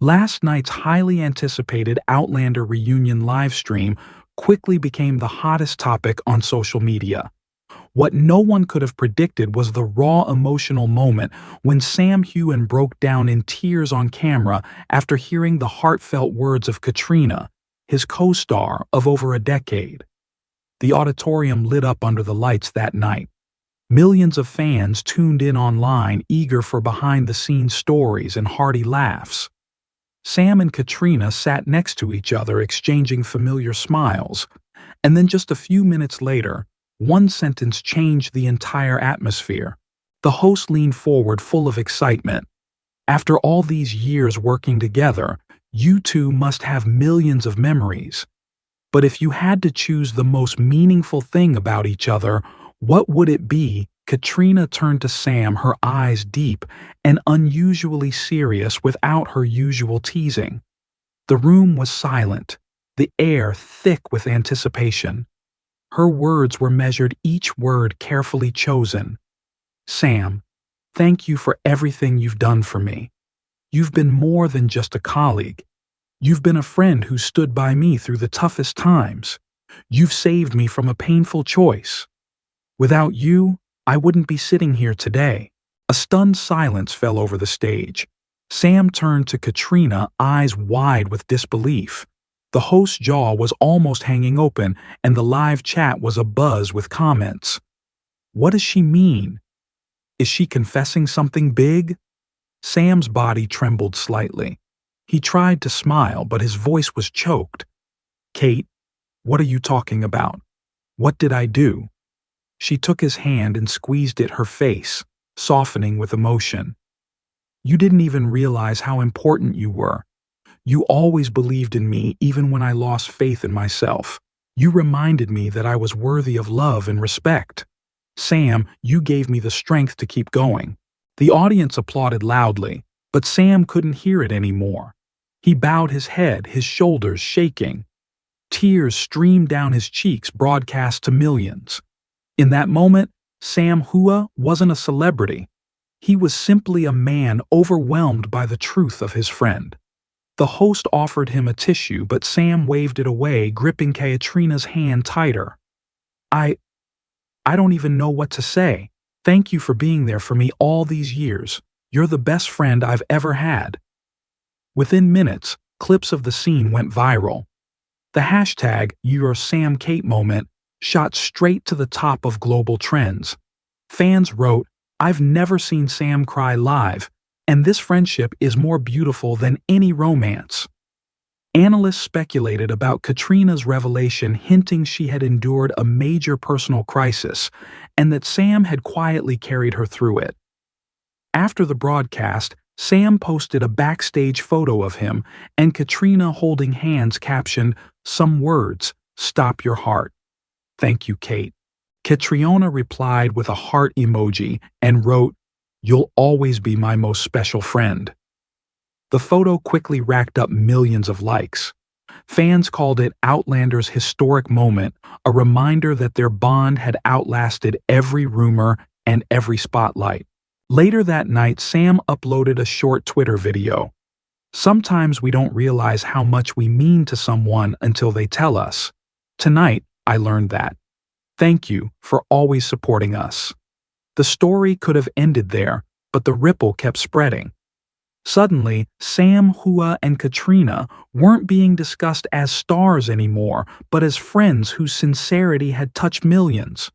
Last night's highly anticipated Outlander reunion livestream quickly became the hottest topic on social media. What no one could have predicted was the raw emotional moment when Sam Heughan broke down in tears on camera after hearing the heartfelt words of Caitriona, his co-star of over a decade. The auditorium lit up under the lights that night. Millions of fans tuned in online, eager for behind-the-scenes stories and hearty laughs. Sam and Caitriona sat next to each other, exchanging familiar smiles, and then just a few minutes later, one sentence changed the entire atmosphere. The host leaned forward full of excitement. "After all these years working together, you two must have millions of memories. But if you had to choose the most meaningful thing about each other, what would it be?" Caitriona turned to Sam, her eyes deep and unusually serious without her usual teasing. The room was silent, the air thick with anticipation. Her words were measured, each word carefully chosen. "Sam, thank you for everything you've done for me. You've been more than just a colleague. You've been a friend who stood by me through the toughest times. You've saved me from a painful choice. Without you, I wouldn't be sitting here today." A stunned silence fell over the stage. Sam turned to Caitriona, eyes wide with disbelief. The host's jaw was almost hanging open, and the live chat was abuzz with comments. What does she mean? Is she confessing something big? Sam's body trembled slightly. He tried to smile, but his voice was choked. "Kate, what are you talking about? What did I do?" She took his hand and squeezed it, her face softening with emotion. "You didn't even realize how important you were. You always believed in me even when I lost faith in myself. You reminded me that I was worthy of love and respect. Sam, you gave me the strength to keep going." The audience applauded loudly, but Sam couldn't hear it anymore. He bowed his head, his shoulders shaking. Tears streamed down his cheeks, broadcast to millions. In that moment, Sam Heughan wasn't a celebrity. He was simply a man overwhelmed by the truth of his friend. The host offered him a tissue, but Sam waved it away, gripping Caitriona's hand tighter. I don't even know what to say. Thank you for being there for me all these years. You're the best friend I've ever had." Within minutes, clips of the scene went viral. The hashtag #YourSamKate moment shot straight to the top of global trends. Fans wrote, "I've never seen Sam cry live, and this friendship is more beautiful than any romance." Analysts speculated about Caitriona's revelation, hinting she had endured a major personal crisis and that Sam had quietly carried her through it. After the broadcast, Sam posted a backstage photo of him and Caitriona holding hands, captioned, "Some words, stop your heart. Thank you, Kate." Caitriona replied with a heart emoji and wrote, "You'll always be my most special friend." The photo quickly racked up millions of likes. Fans called it Outlander's historic moment, a reminder that their bond had outlasted every rumor and every spotlight. Later that night, Sam uploaded a short Twitter video. "Sometimes we don't realize how much we mean to someone until they tell us. Tonight, I learned that. Thank you for always supporting us." The story could have ended there, but the ripple kept spreading. Suddenly, Sam Heughan and Caitriona weren't being discussed as stars anymore, but as friends whose sincerity had touched millions.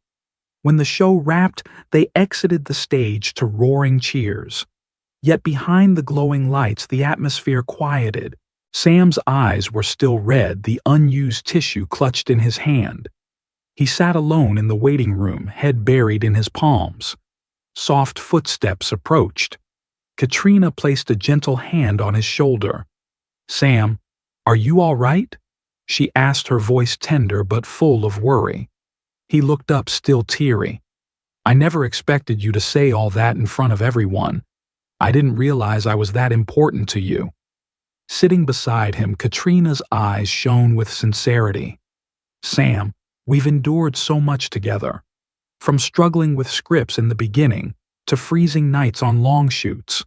When the show wrapped, they exited the stage to roaring cheers. Yet behind the glowing lights, the atmosphere quieted. Sam's eyes were still red, the unused tissue clutched in his hand. He sat alone in the waiting room, head buried in his palms. Soft footsteps approached. Caitriona placed a gentle hand on his shoulder. "Sam, are you all right?" she asked, her voice tender but full of worry. He looked up, still teary. "I never expected you to say all that in front of everyone. I didn't realize I was that important to you." Sitting beside him, Caitriona's eyes shone with sincerity. "Sam, we've endured so much together. From struggling with scripts in the beginning to freezing nights on long shoots.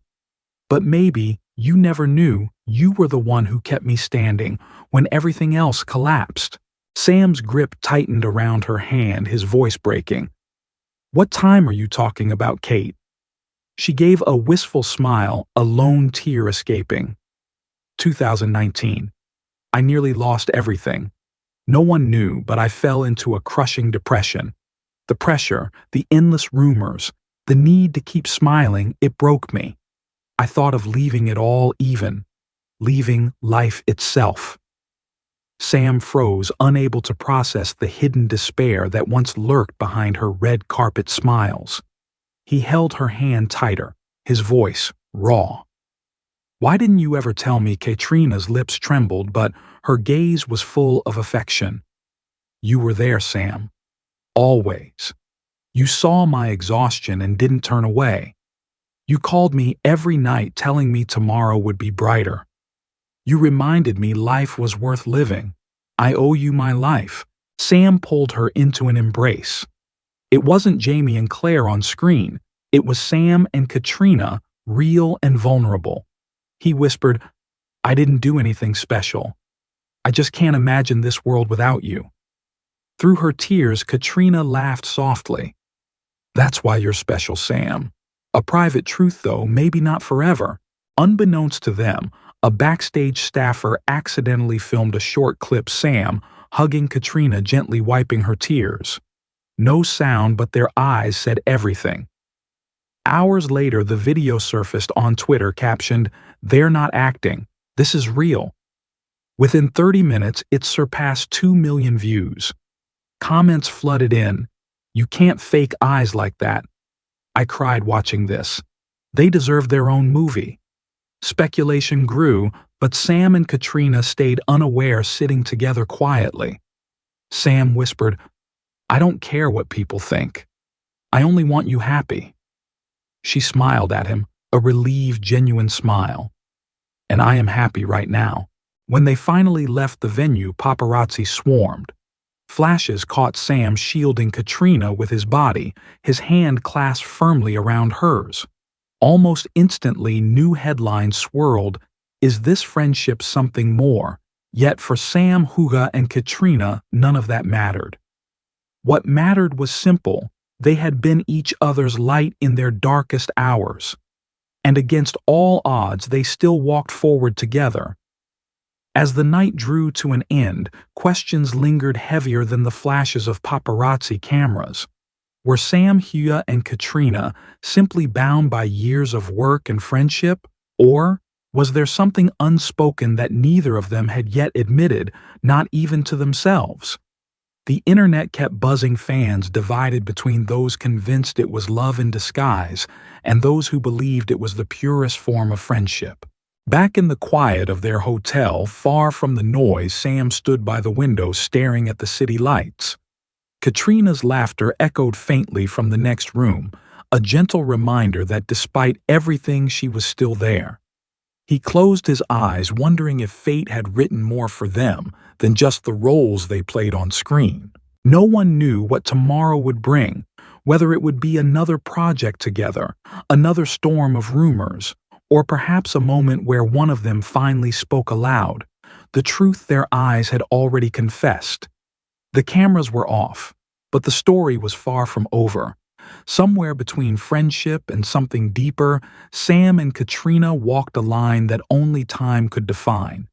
But maybe you never knew You were the one who kept me standing when everything else collapsed. Sam's grip tightened around her hand, his voice breaking. What time are you talking about, Kate? She gave a wistful smile, a lone tear escaping. 2019. I nearly lost everything. No one knew, but I fell into a crushing depression. The pressure, the endless rumors, the need to keep smiling, it broke me. I thought of leaving it all even, leaving life itself. Sam froze, unable to process the hidden despair that once lurked behind her red carpet smiles. He held her hand tighter, his voice raw. Why didn't you ever tell me? Caitriona's lips trembled, but her gaze was full of affection. You were there, Sam. Always. You saw my exhaustion and didn't turn away. You called me every night telling me tomorrow would be brighter. You reminded me life was worth living. I owe you my life. Sam pulled her into an embrace. It wasn't Jamie and Claire on screen. It was Sam and Caitriona, real and vulnerable. He whispered, I didn't do anything special. I just can't imagine this world without you. Through her tears, Caitriona laughed softly. That's why you're special, Sam. A private truth, though, maybe not forever. Unbeknownst to them, a backstage staffer accidentally filmed a short clip, Sam hugging Caitriona, gently wiping her tears. No sound, but their eyes said everything. Hours later, the video surfaced on Twitter, captioned, "They're not acting. This is real." Within 30 minutes, it surpassed 2 million views. Comments flooded in. You can't fake eyes like that. I cried watching this. They deserve their own movie. Speculation grew, but Sam and Caitriona stayed unaware, sitting together quietly. Sam whispered, I don't care what people think. I only want you happy. She smiled at him, a relieved, genuine smile. And I am happy right now. When they finally left the venue, paparazzi swarmed. Flashes caught Sam shielding Caitriona with his body, his hand clasped firmly around hers. Almost instantly, new headlines swirled. Is this friendship something more? Yet for Sam, Heughan, and Caitriona, none of that mattered. What mattered was simple. They had been each other's light in their darkest hours. And against all odds, they still walked forward together. As the night drew to an end, questions lingered heavier than the flashes of paparazzi cameras. Were Sam, Heughan, and Caitriona simply bound by years of work and friendship? Or was there something unspoken that neither of them had yet admitted, not even to themselves? The internet kept buzzing, fans divided between those convinced it was love in disguise and those who believed it was the purest form of friendship. Back in the quiet of their hotel, far from the noise, Sam stood by the window staring at the city lights. Caitriona's laughter echoed faintly from the next room, a gentle reminder that despite everything, she was still there. He closed his eyes, wondering if fate had written more for them than just the roles they played on screen. No one knew what tomorrow would bring, whether it would be another project together, another storm of rumors, or perhaps a moment where one of them finally spoke aloud, the truth their eyes had already confessed. The cameras were off, but the story was far from over. Somewhere between friendship and something deeper, Sam and Caitriona walked a line that only time could define.